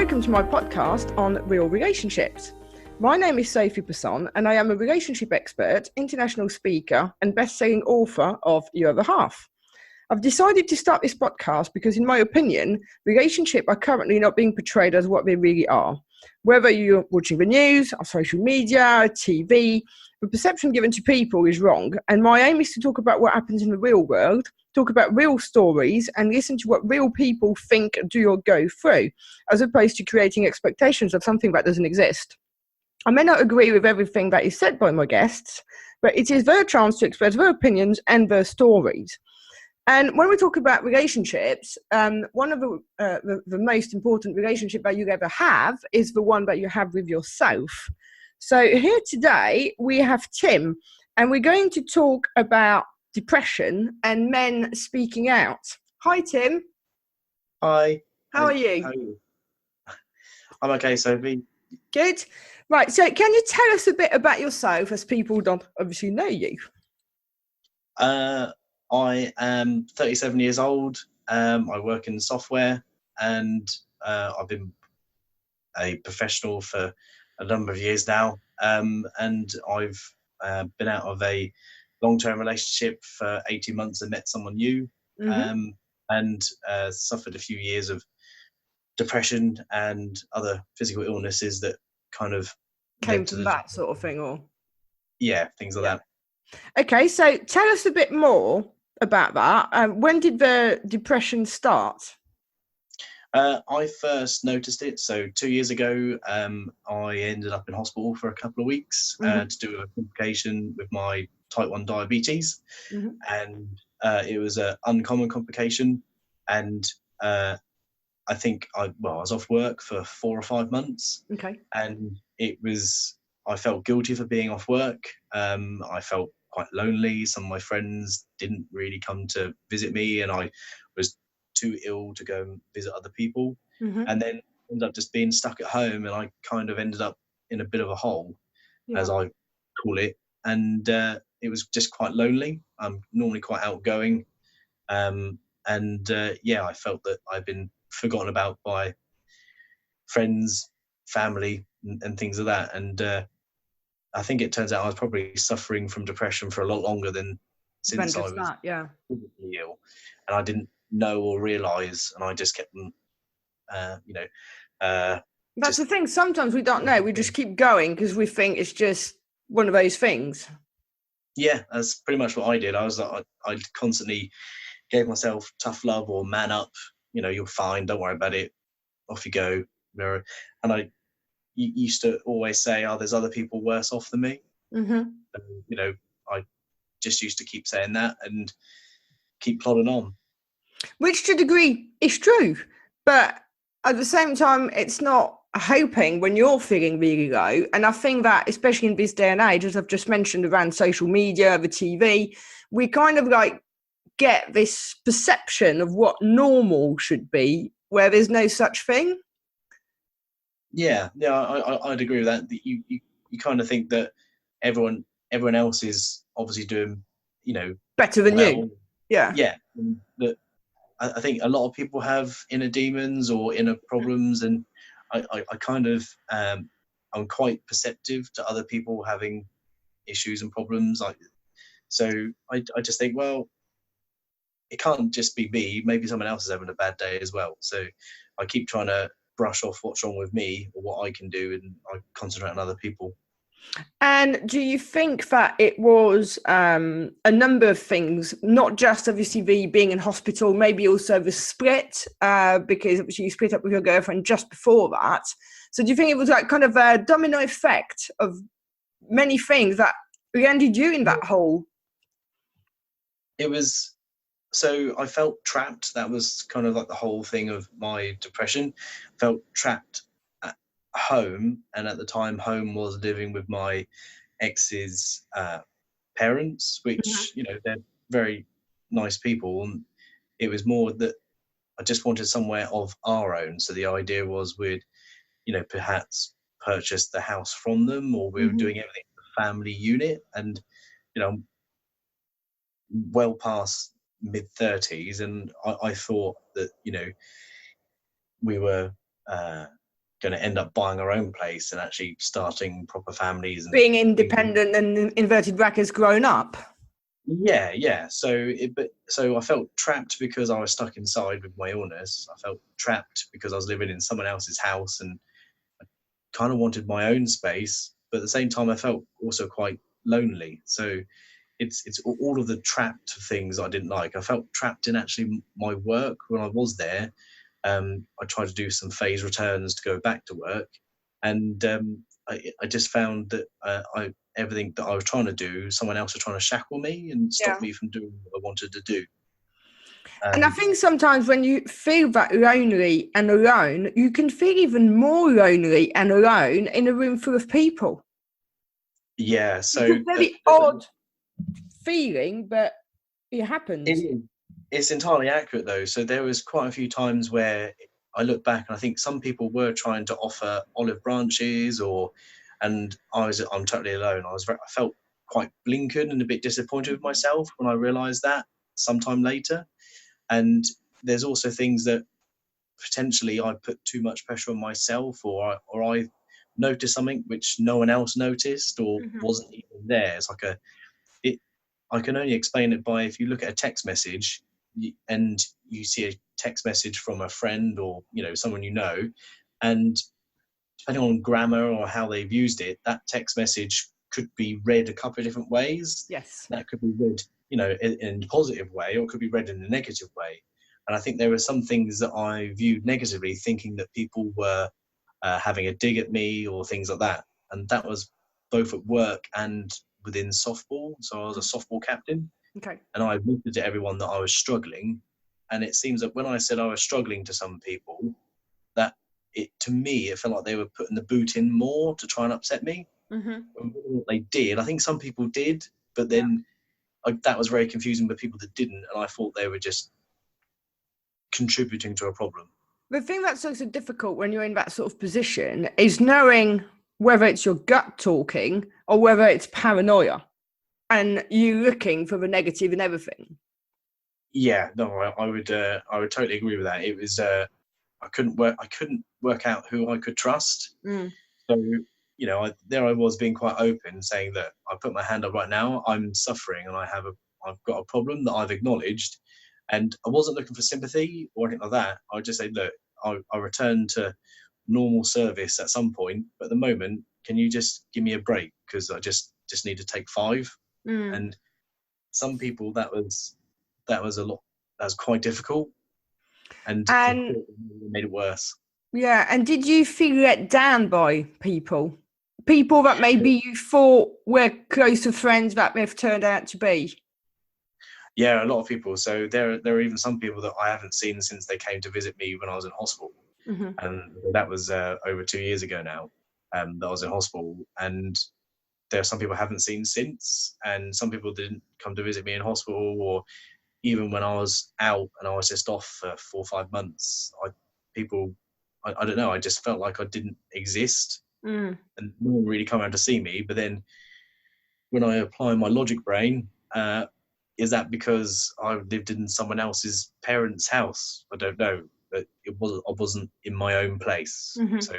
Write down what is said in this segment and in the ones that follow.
welcome to my podcast on real relationships. My name is Sophie Passon and I am a relationship expert, international speaker and best-selling author of Your Other Half. I've decided to start this podcast because, in my opinion, relationships are currently not being portrayed as what they really are. Whether you're watching the news, or social media, TV, the perception given to people is wrong. And my aim is to talk about what happens in the real world, talk about real stories, and listen to what real people think, do, or go through, as opposed to creating expectations of something that doesn't exist. I may not agree with everything that is said by my guests, but it is their chance to express their opinions and their stories. And when we talk about relationships, one of the most important relationship that you ever have is the one that you have with yourself. So here today we have Tim, and we're going to talk about depression and men speaking out. Hi, Tim. Hi. How are you? How are you? I'm okay, Sophie. Good. Right, so can you tell us a bit about yourself, as people don't obviously know you? I am 37 years old. I work in software, and I've been a professional for a number of years now. And I've been out of a long-term relationship for 18 months and met someone new, and suffered a few years of depression and other physical illnesses that kind of came from that sort of thing, or things like that. Okay, so tell us a bit more about that. When did the depression start? I first noticed it, so 2 years ago. I ended up in hospital for a couple of weeks to do a complication with my type 1 diabetes, and it was an uncommon complication, and I think I was off work for 4 or 5 months. Okay. And I felt guilty for being off work. I felt quite lonely. Some of my friends didn't really come to visit me, and I was too ill to go and visit other people. And then ended up just being stuck at home, and I kind of ended up in a bit of a hole, as I call it. And it was just quite lonely. I'm normally quite outgoing. I felt that I've been forgotten about by friends, family, and things like that. And I think it turns out I was probably suffering from depression for a lot longer than since I was physically ill, and I didn't know or realise, and I just kept that's the thing. Sometimes we don't know. We just keep going because we think it's just one of those things. Yeah, that's pretty much what I did. I constantly gave myself tough love or man up. You're fine. Don't worry about it. Off you go. And I used to always say, "Oh, there's other people worse off than me." And, I just used to keep saying that and keep plodding on. Which, to a degree, is true, but at the same time, it's not hoping when you're feeling really low. And I think that, especially in this day and age, as I've just mentioned, around social media, the TV, we kind of get this perception of what normal should be, where there's no such thing. Yeah, I'd agree with that. You kind of think that everyone else is obviously doing, better than you. Yeah. That I think a lot of people have inner demons or inner problems, and I kind of I'm quite perceptive to other people having issues and problems. So I just think, well, it can't just be me. Maybe someone else is having a bad day as well. So I keep trying to brush off what's wrong with me or what I can do, and I concentrate on other people. And do you think that it was a number of things, not just obviously the being in hospital, maybe also the split, because obviously you split up with your girlfriend just before that. So do you think it was kind of a domino effect of many things that landed you in that hole? It was. So I felt trapped. That was kind of the whole thing of my depression. Felt trapped at home, and at the time, home was living with my ex's parents, which they're very nice people. And it was more that I just wanted somewhere of our own. So the idea was we'd, perhaps purchase the house from them, or we were doing everything in the family unit. And well past mid-30s, and I thought that we were going to end up buying our own place and actually starting proper families and Being independent and in inverted brackets grown up. Yeah. So I felt trapped because I was stuck inside with my illness. I felt trapped because I was living in someone else's house and kind of wanted my own space, but at the same time I felt also quite lonely. So it's all of the trapped things I didn't like. I felt trapped in actually my work when I was there. I tried to do some phase returns to go back to work, and I just found that everything that I was trying to do, someone else was trying to shackle me and stop me from doing what I wanted to do. And I think sometimes when you feel that lonely and alone, you can feel even more lonely and alone in a room full of people. Yeah, so it's a very odd feeling, but it happens. It's entirely accurate though. So there was quite a few times where I look back and I think some people were trying to offer olive branches, and I'm totally alone. I felt quite blinkered and a bit disappointed with myself when I realised that sometime later. And there's also things that potentially I put too much pressure on myself, or I noticed something which no one else noticed or wasn't even there. It's like I can only explain it by, if you look at a text message and you see a text message from a friend or someone and depending on grammar or how they've used it, that text message could be read a couple of different ways. Yes. That could be read in a positive way, or it could be read in a negative way. And I think there were some things that I viewed negatively, thinking that people were having a dig at me or things like that. And that was both at work and within softball. So I was a softball captain. Okay. And I admitted to everyone that I was struggling. And it seems that when I said I was struggling to some people, that to me, it felt like they were putting the boot in more to try and upset me. What they did, I think some people did, but then that was very confusing with people that didn't. And I thought they were just contributing to a problem. The thing that's also difficult when you're in that sort of position is knowing whether it's your gut talking or whether it's paranoia and you looking for the negative in everything. Yeah, no, I would totally agree with that. It was I couldn't work out who I could trust. So there I was being quite open, saying that I put my hand up right now. I'm suffering and I've got a problem that I've acknowledged, and I wasn't looking for sympathy or anything like that. I just said, look, I return to normal service at some point, but at the moment, can you just give me a break, because I just need to take 5. And some people that was a lot. That was quite difficult, and made it worse. Yeah, and did you feel let down by people that maybe you thought were closer friends that they've turned out to be? Yeah, a lot of people. So there are even some people that I haven't seen since they came to visit me when I was in hospital, and that was over 2 years ago now. That I was in hospital, and there are some people I haven't seen since, and some people didn't come to visit me in hospital, or even when I was out and I was just off for 4 or 5 months. I don't know. I just felt like I didn't exist, and no one really come around to see me. But then, when I apply my logic brain, is that because I lived in someone else's parents' house? I don't know, but I wasn't in my own place. So,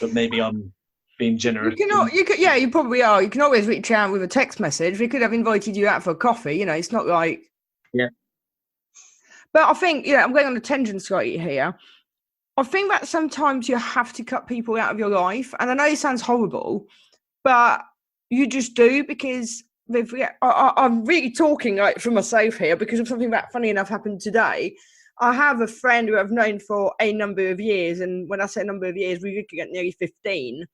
but maybe I'm being generous. You probably are. You can always reach out with a text message. We could have invited you out for a coffee. It's not like. Yeah. But I think, I'm going on a tangent slightly here. I think that sometimes you have to cut people out of your life. And I know it sounds horrible, but you just do, because I'm really talking like for myself here, because of something that funny enough happened today. I have a friend who I've known for a number of years. And when I say a number of years, we're looking at nearly 15.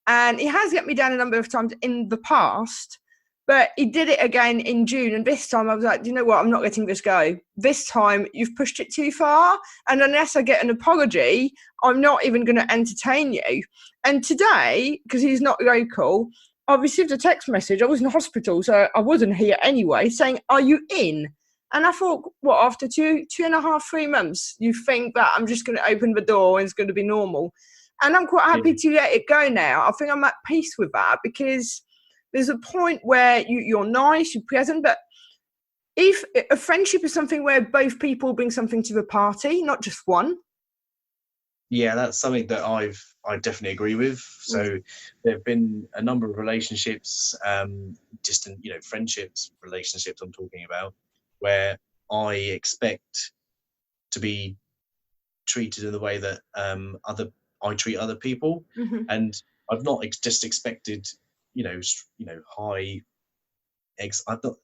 And he has let me down a number of times in the past. But he did it again in June. And this time I was like, do you know what? I'm not letting this go. This time you've pushed it too far. And unless I get an apology, I'm not even going to entertain you. And today, because he's not local, I received a text message. I was in hospital, so I wasn't here anyway, saying, are you in? And I thought, what, after 2.5, 3 months, you think that I'm just going to open the door and it's going to be normal? And I'm quite happy to let it go now. I think I'm at peace with that, because there's a point where you're nice, you're present, but if a friendship is something where both people bring something to the party, not just one. Yeah, that's something that I definitely agree with. Mm. So there have been a number of relationships, just in, friendships, relationships I'm talking about, where I expect to be treated in the way that other I treat other people, Hmm. and I've not just expected, high I've not.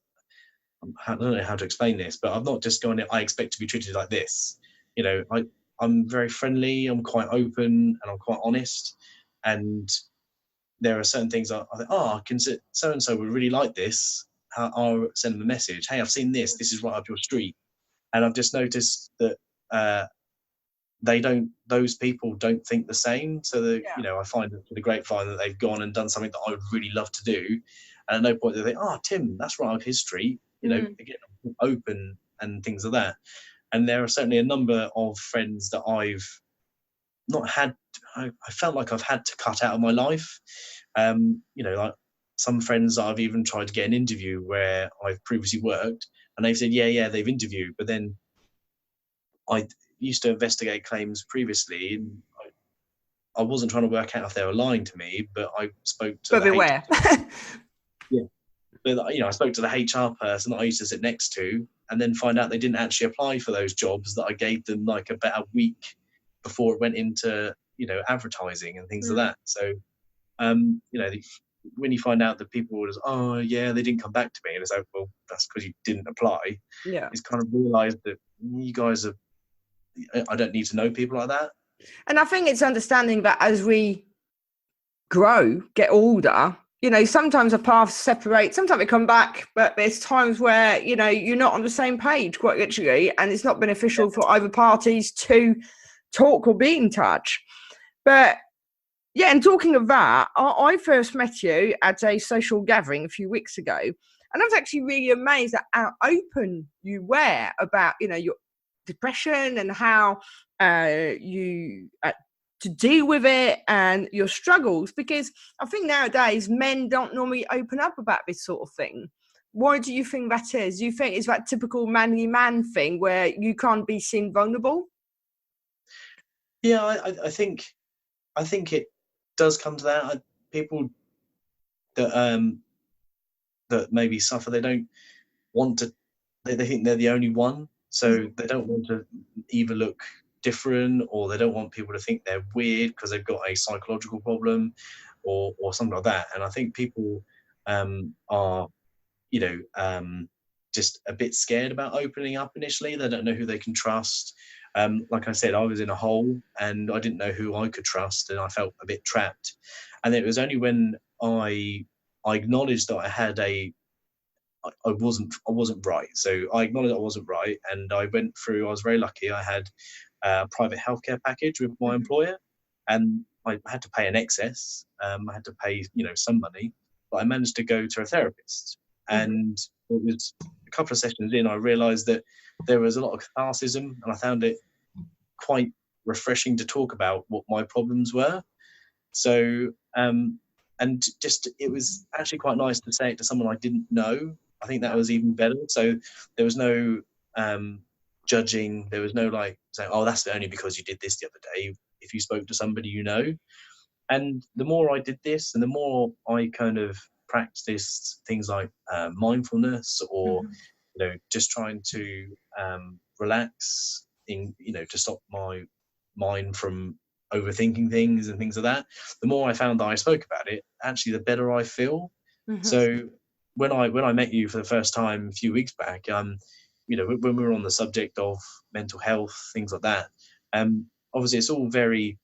I don't know how to explain this, but I've not just gone. I expect to be treated like this. I'm very friendly. I'm quite open, and I'm quite honest. And there are certain things I think, I can sit, so and so would really like this. I'll send them a message. Hey, I've seen this. This is right up your street. And I've just noticed that uh, they don't. Those people don't think the same. So Yeah. I find it for the grapevine that they've gone and done something that I would really love to do. And at no point do they think, oh, Tim, that's right up his street. Mm. Again, open and things like that. And there are certainly a number of friends that I've not had. I felt like I've had to cut out of my life. Like some friends that I've even tried to get an interview where I've previously worked, and they've said, yeah, they've interviewed, but then I used to investigate claims previously, and I wasn't trying to work out if they were lying to me, but I spoke to But the beware. yeah, but I spoke to the HR person that I used to sit next to, and then find out they didn't actually apply for those jobs that I gave them like about a week before it went into advertising and things like Mm. that. So when you find out that people were just, oh yeah, they didn't come back to me, and it's like, well, that's because you didn't apply. Yeah. It's kind of realised that you guys are. I don't need to know people like that. And I think it's understanding that as we grow, get older, sometimes our paths separate, sometimes we come back, but there's times where, you're not on the same page, quite literally, and it's not beneficial for either parties to talk or be in touch. But yeah, and talking of that, I first met you at a social gathering a few weeks ago, and I was actually really amazed at how open you were about, your depression and how you to deal with it and your struggles. Because I think nowadays men don't normally open up about this sort of thing. Why do you think that is? Do you think it's that typical manly man thing where you can't be seen vulnerable? Yeah, I think it does come to that. People that maybe suffer, they don't want to. They think they're the only one, so Mhm. they don't want to either look different, or they don't want people to think they're weird because they've got a psychological problem, or something like that. And I think people are just a bit scared about opening up initially. They don't know who they can trust. Like I said, I was in a hole and I didn't know who I could trust, and I felt a bit trapped. And it was only when I acknowledged that I wasn't right. So I acknowledged I wasn't right, and I went through. I was very lucky. I had a private healthcare package with my Mhm. employer, and I had to pay an excess. I had to pay some money, but I managed to go to a therapist, Mhm. and it was a couple of sessions in. I realised that there was a lot of catharsis, and I found it quite refreshing to talk about what my problems were. So, and just it was actually quite nice to say it to someone I didn't know. I think that Yeah. was even better. So there was no judging. There was no like saying, "Oh, that's only because you did this the other day." If you spoke to somebody and the more I did this, and the more I kind of practiced things like mindfulness, or Mhm. just trying to relax to stop my mind from overthinking things and things like that, the more I found that I spoke about it, actually the better I feel. Mhm. So when I met you for the first time a few weeks back, when we were on the subject of mental health, things like that, obviously it's all very,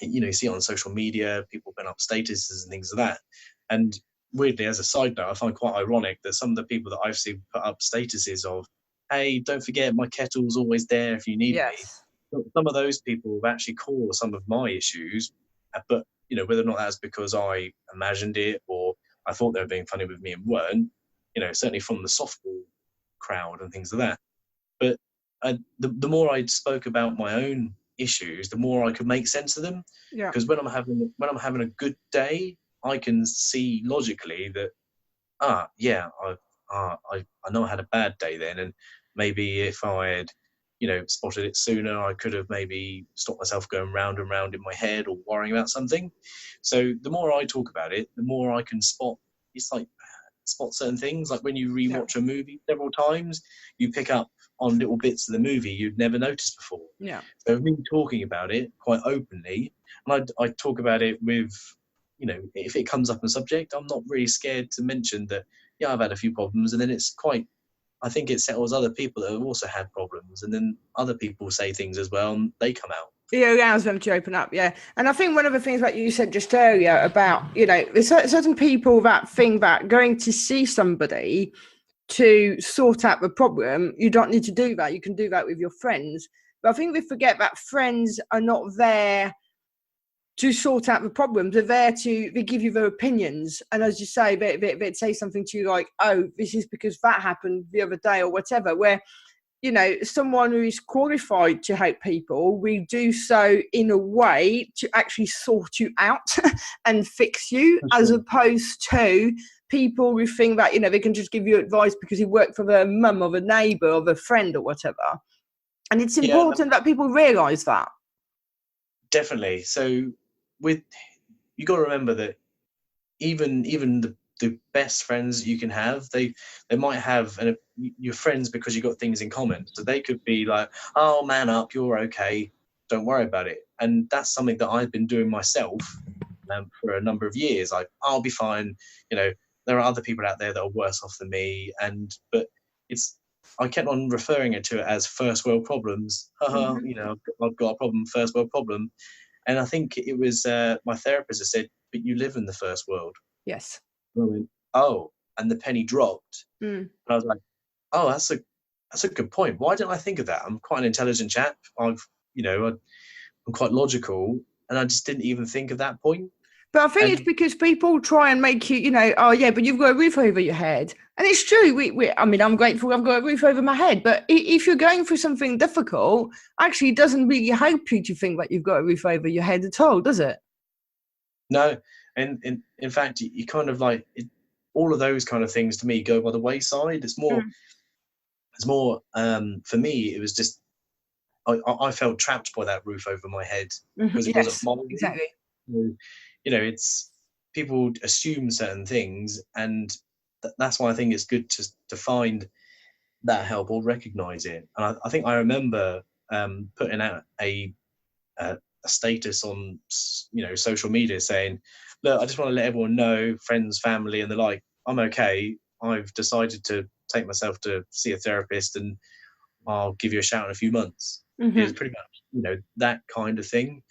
you see it on social media, people putting up statuses and things like that. And weirdly, as a side note, I find quite ironic that some of the people that I've seen put up statuses of, hey, don't forget my kettle's always there if you need me. Yes. Some of those people have actually caused some of my issues, but whether or not that's because I imagined it or I thought they were being funny with me and weren't, certainly from the softball crowd and things like that. But the more I spoke about my own issues, the more I could make sense of them. Yeah. Because when I'm having a good day, I can see logically that yeah, I know I had a bad day then, and maybe if I had spotted it sooner. I could have maybe stopped myself going round and round in my head or worrying about something. So the more I talk about it, the more I can spot. It's like spot certain things. Like when you rewatch a movie several times, you pick up on little bits of the movie you'd never noticed before. Yeah. So me talking about it quite openly, and I talk about it with, if it comes up in subject, I'm not really scared to mention that. Yeah, I've had a few problems, and then it's quite. I think it settles other people that have also had problems, and then other people say things as well, and they come out. Yeah, it allows them to open up, yeah. And I think one of the things that you said just earlier about, there's certain people that think that going to see somebody to sort out the problem, you don't need to do that. You can do that with your friends. But I think we forget that friends are not there to sort out the problems. They give you their opinions. And as you say, they'd say something to you like, oh, this is because that happened the other day or whatever, where, someone who is qualified to help people, we do so in a way to actually sort you out and fix you, as opposed to people who think that, they can just give you advice because you work for their mum or the neighbour or the friend or whatever. And it's important that people realise that. Definitely. So you got to remember that even the best friends you can have, they might have your friends because you got things in common. So they could be like, oh, man up, you're okay, don't worry about it. And that's something that I've been doing myself for a number of years. Like, I'll be fine. There are other people out there that are worse off than me. But I kept on referring to it as first world problems. I've got a problem, first world problem. And I think it was my therapist that said, but you live in the first world. Yes. And I went, oh, and the penny dropped. And I was like, oh, that's a good point. Why didn't I think of that? I'm quite an intelligent chap. I'm quite logical, and I just didn't even think of that point. But I think it's because people try and make you, oh yeah, but you've got a roof over your head. And it's true. I'm grateful I've got a roof over my head. But if you're going through something difficult, actually, it doesn't really help you to think that you've got a roof over your head at all, does it? No. And in fact, you kind of like all of those kind of things to me go by the wayside. It's more, for me, it was just, I felt trapped by that roof over my head because it wasn't mine. Exactly. It's people assume certain things, and that's why I think it's good to find that help or recognize it. And I think I remember putting out a status on social media saying, look, I just want to let everyone know, friends, family, and the like, I'm okay. I've decided to take myself to see a therapist, and I'll give you a shout in a few months. It was pretty much that kind of thing.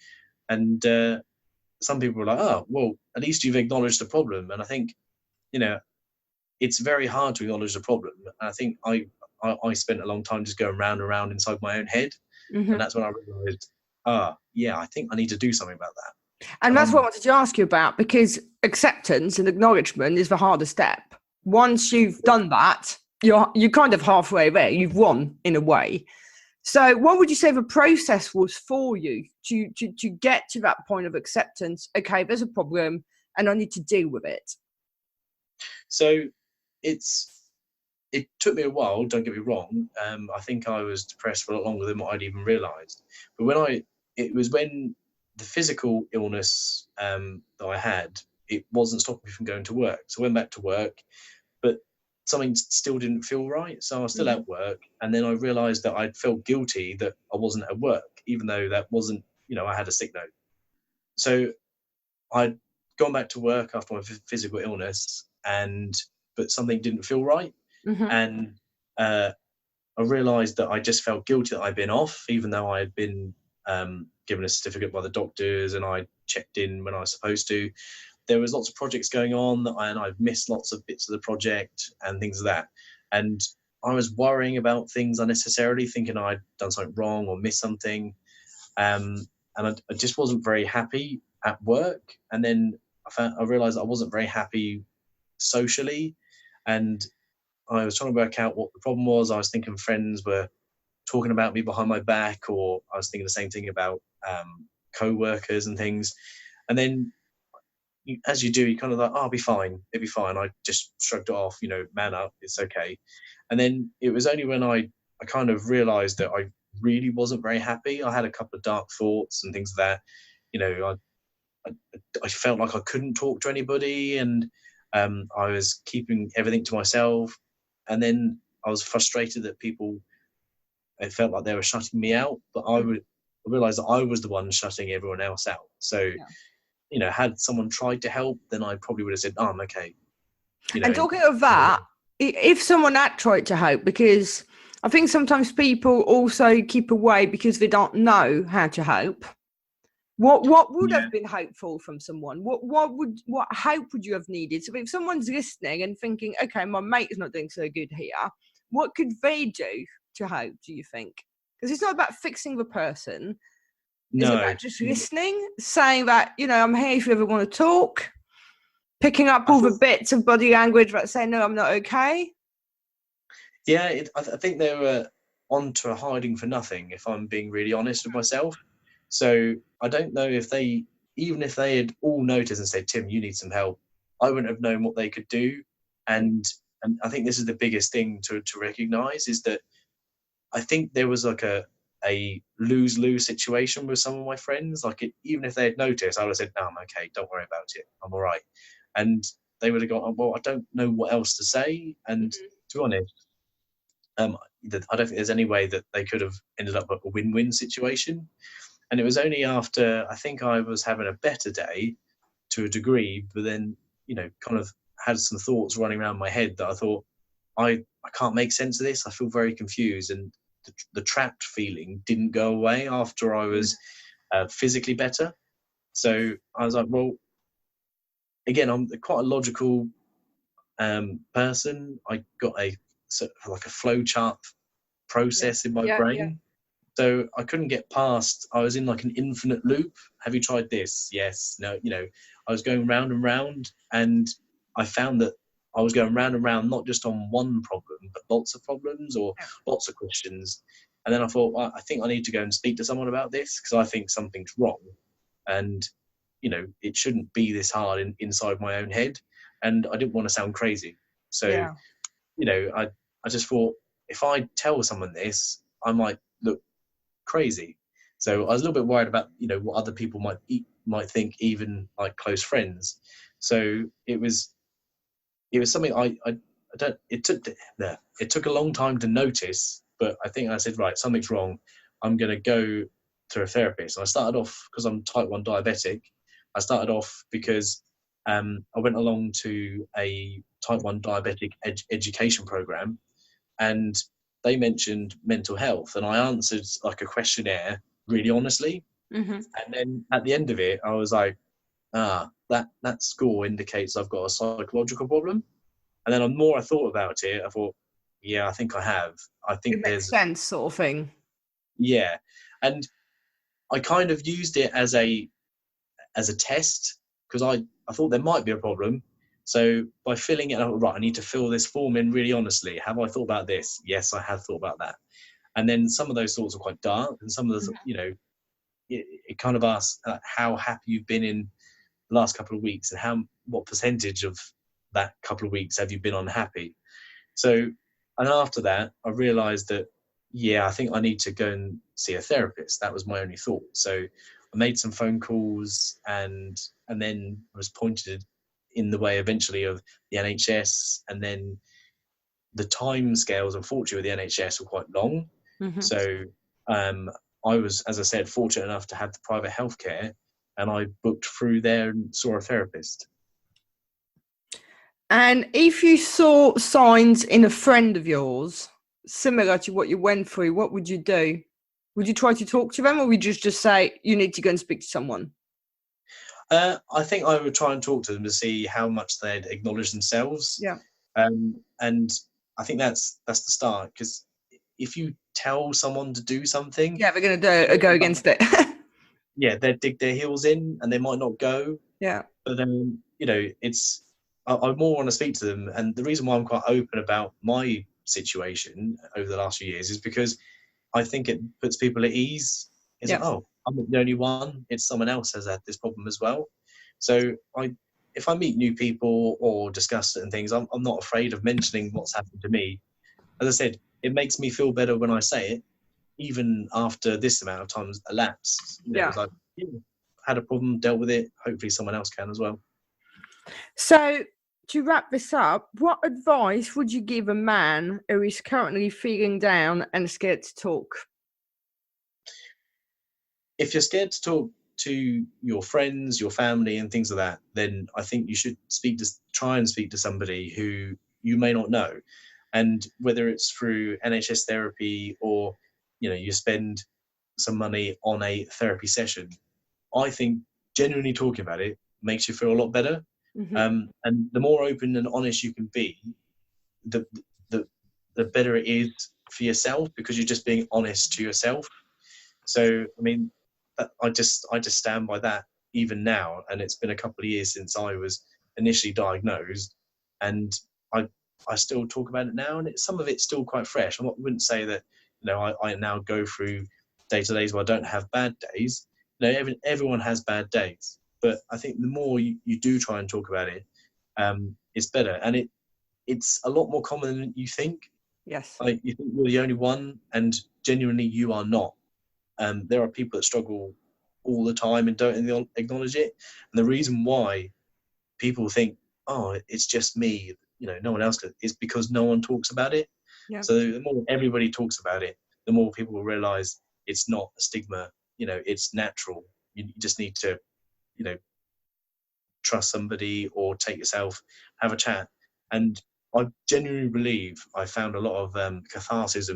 And some people were like, oh, well, at least you've acknowledged the problem. And I think, it's very hard to acknowledge the problem. And I think I spent a long time just going round and round inside my own head. And that's when I realized, yeah, I think I need to do something about that. And that's what I wanted to ask you about, because acceptance and acknowledgement is the hardest step. Once you've done that, you're kind of halfway there. You've won in a way. So what would you say the process was for you to get to that point of acceptance? Okay, there's a problem and I need to deal with it. So it took me a while, don't get me wrong. I think I was depressed for a lot longer than what I'd even realised. But it was when the physical illness that I had, it wasn't stopping me from going to work. So I went back to work, but something still didn't feel right. So I was still at work. And then I realised that I'd felt guilty that I wasn't at work, even though that wasn't, I had a sick note. So I'd gone back to work after my physical illness, but something didn't feel right. And I realised that I just felt guilty that I'd been off, even though I had been given a certificate by the doctors and I checked in when I was supposed to. There was lots of projects going on and I've missed lots of bits of the project and things like that. And I was worrying about things unnecessarily, thinking I'd done something wrong or missed something. And I just wasn't very happy at work. And then I realised I wasn't very happy socially. And I was trying to work out what the problem was. I was thinking friends were talking about me behind my back, or I was thinking the same thing about co-workers and things. And then as you do, you kind of like, oh, I'll be fine. It'll be fine. I just shrugged it off, man up, it's okay. And then it was only when I kind of realised that I really wasn't very happy. I had a couple of dark thoughts and things like that. You know, I felt like I couldn't talk to anybody, and I was keeping everything to myself. And then I was frustrated that people, it felt like they were shutting me out, but I realized that I was the one shutting everyone else out. So, you know, had someone tried to help, then I probably would have said, "Oh, I'm okay." You know, and talking of that, if someone had tried to help, because I think sometimes people also keep away because they don't know how to help. What would have been helpful from someone? What help would you have needed? So if someone's listening and thinking, okay, my mate is not doing so good here, what could they do to help, do you think? Because it's not about fixing the person. It's about just listening, saying that, you know, I'm here if you ever want to talk, picking up all the bits of body language that say, no, I'm not okay. Yeah, I think they were onto a hiding for nothing, if I'm being really honest with myself. So I don't know if they, even if they had all noticed and said, "Tim, you need some help," I wouldn't have known what they could do. And I think this is the biggest thing to recognise, is that I think there was like a lose-lose situation with some of my friends. Like, even if they had noticed, I would have said, "No, I'm okay. Don't worry about it. I'm all right." And they would have gone, "Oh, well, I don't know what else to say." And to be honest, I don't think there's any way that they could have ended up with a win-win situation. And it was only after, I think I was having a better day to a degree, but then, you know, kind of had some thoughts running around my head that I thought, I can't make sense of this. I feel very confused. And the trapped feeling didn't go away after I was physically better. So I was like, well, again, I'm quite a logical person. I got a sort of like a flow chart process in my brain. So I couldn't get past, I was in like an infinite loop. Have you tried this? Yes, no, you know, I was going round and round, and I found that I was going round and round, not just on one problem, but lots of problems or lots of questions. And then I thought, well, I think I need to go and speak to someone about this, because I think something's wrong. And, you know, it shouldn't be this hard inside my own head. And I didn't want to sound crazy. So, you know, I just thought, if I tell someone this, I might look crazy. So I was a little bit worried about, you know, what other people might think, even like close friends. So it was something I don't, it took a long time to notice, but I think I said, right, something's wrong. I'm going to go to a therapist. And I started off because I'm type 1 diabetic. I started off because I went along to a type 1 diabetic education program, and they mentioned mental health, and I answered like a questionnaire really honestly. And then at the end of it, I was like, that score indicates I've got a psychological problem. And then the more I thought about it, I thought, yeah, I think I have. I think it makes sense, sort of thing. Yeah. And I kind of used it as a test, because I thought there might be a problem. So by filling it out, right, I need to fill this form in really honestly. Have I thought about this? Yes, I have thought about that. And then some of those thoughts are quite dark, and some of the, you know, it kind of asks how happy you've been in the last couple of weeks, and what percentage of that couple of weeks have you been unhappy. So, and after that, I realized that, I think I need to go and see a therapist. That was my only thought. So I made some phone calls, and then I was pointed in the way eventually of the NHS. And then the time scales, unfortunately, with the NHS were quite long. So I was, as I said, fortunate enough to have the private healthcare, and I booked through there and saw a therapist. And if you saw signs in a friend of yours similar to what you went through, what would you do? Would you try to talk to them, or would you just say you need to go and speak to someone? I think I would try and talk to them to see how much they'd acknowledge themselves. And I think that's the start, because if you tell someone to do something, they're going to go against it. They dig their heels in, and they might not go. But then, you know, I more want to speak to them. And the reason why I'm quite open about my situation over the last few years is because I think it puts people at ease. It's like, oh, I'm not the only one. It's someone else has had this problem as well. So if I meet new people or discuss certain things, I'm not afraid of mentioning what's happened to me. As I said, it makes me feel better when I say it. even after this amount of time has elapsed, you know, Yeah. it's like, had a problem, dealt with it. Hopefully someone else can as well. So, to wrap this up, what advice would you give a man who is currently feeling down and scared to talk? If you're scared to talk to your friends, your family, and things like that, then I think you should try and speak to somebody who you may not know. And whether it's through NHS therapy or, you know, you spend some money on a therapy session, I think genuinely talking about it makes you feel a lot better. Mm-hmm. And the more open and honest you can be, the the better it is for yourself, because you're just being honest to yourself. So, I mean, I just stand by that even now. And it's been a couple of years since I was initially diagnosed, and I still talk about it now, and some of it's still quite fresh. Wouldn't say that, you know, I now go through day-to-days where I don't have bad days. You know, everyone has bad days, but I think the more you do try and talk about it, it's better, and it's a lot more common than you think. Yes. Like, you think you're the only one, and genuinely you are not. There are people that struggle all the time and don't acknowledge it. And the reason why people think, oh, it's just me, you know, no one else, is because no one talks about it. Yeah. So the more everybody talks about it, the more people will realize it's not a stigma. You know, it's natural. You just need to, you know, trust somebody or take yourself, have a chat. And I genuinely believe I found a lot of catharsis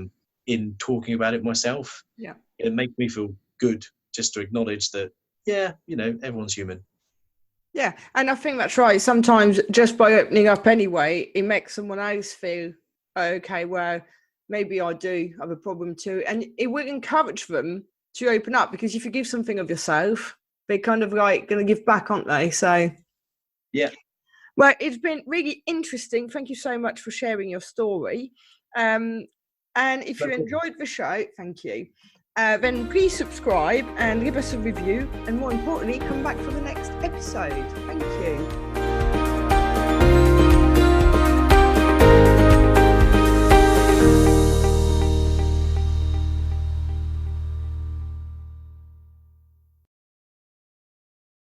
in talking about it myself. Yeah. It makes me feel good just to acknowledge that, yeah, you know, everyone's human. Yeah, and I think that's right. Sometimes just by opening up anyway, it makes someone else feel, okay, well, maybe I do have a problem too. And it will encourage them to open up, because if you give something of yourself, they're kind of like going to give back, aren't they? So, Yeah. well, it's been really interesting. Thank you so much for sharing your story. And if you enjoyed the show, thank you. Then please subscribe and give us a review, and more importantly, come back for the next episode. Thank you.